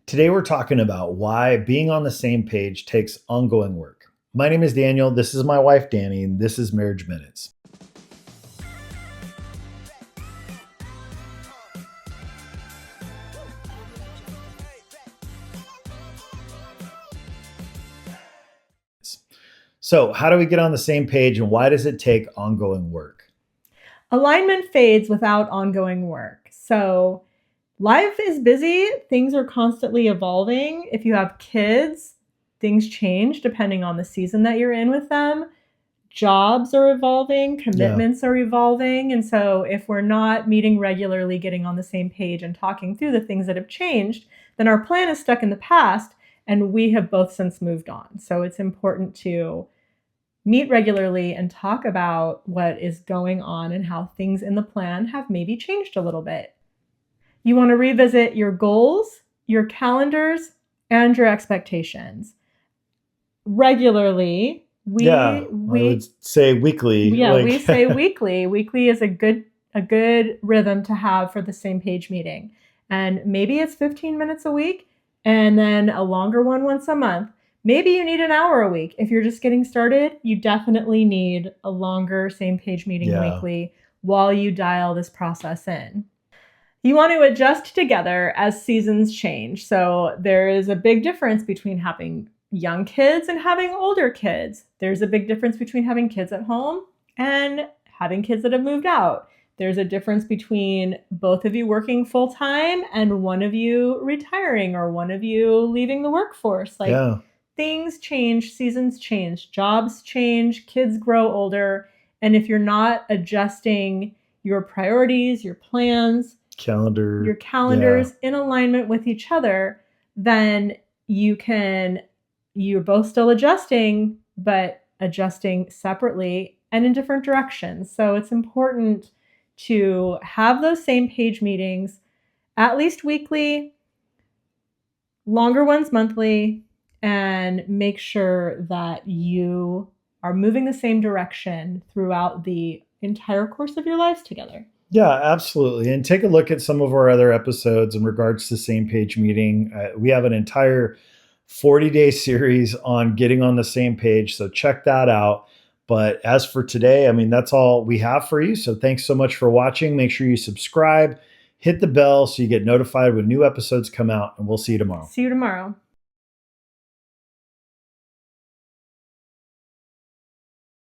Today, we're talking about why being on the same page takes ongoing work. My name is Daniel. This is my wife, Danny, and this is Marriage Minutes. So, how do we get on the same page and why does it take ongoing work? Alignment fades without ongoing work. So life is busy, things are constantly evolving. If you have kids, things change depending on the season that you're in with them. Jobs are evolving, Yeah. commitments are evolving. And so if we're not meeting regularly, getting on the same page and talking through the things that have changed, then our plan is stuck in the past and we have both since moved on. So it's important to meet regularly and talk about what is going on and how things in the plan have maybe changed a little bit. You want to revisit your goals, your calendars, and your expectations regularly. Yeah, I would say weekly. We say weekly. Weekly is a good rhythm to have for the same page meeting. And maybe it's 15 minutes a week and then a longer one once a month. Maybe you need an hour a week. If you're just getting started, you definitely need a longer same page meeting weekly while you dial this process in. You want to adjust together as seasons change. So there is a big difference between having young kids and having older kids. There's a big difference between having kids at home and having kids that have moved out. There's a difference between both of you working full time and one of you retiring or one of you leaving the workforce. Things change, seasons change, jobs change, kids grow older. And if you're not adjusting your priorities, your plans, your calendars in alignment with each other, then you're both still adjusting, but adjusting separately and in different directions. So it's important to have those same page meetings at least weekly, longer ones monthly, and make sure that you are moving the same direction throughout the entire course of your lives together. Yeah, absolutely. And take a look at some of our other episodes in regards to same page meeting. We have an entire 40-day series on getting on the same page. So check that out. But as for today, I mean, that's all we have for you. So thanks so much for watching. Make sure you subscribe, hit the bell so you get notified when new episodes come out, and we'll see you tomorrow. See you tomorrow.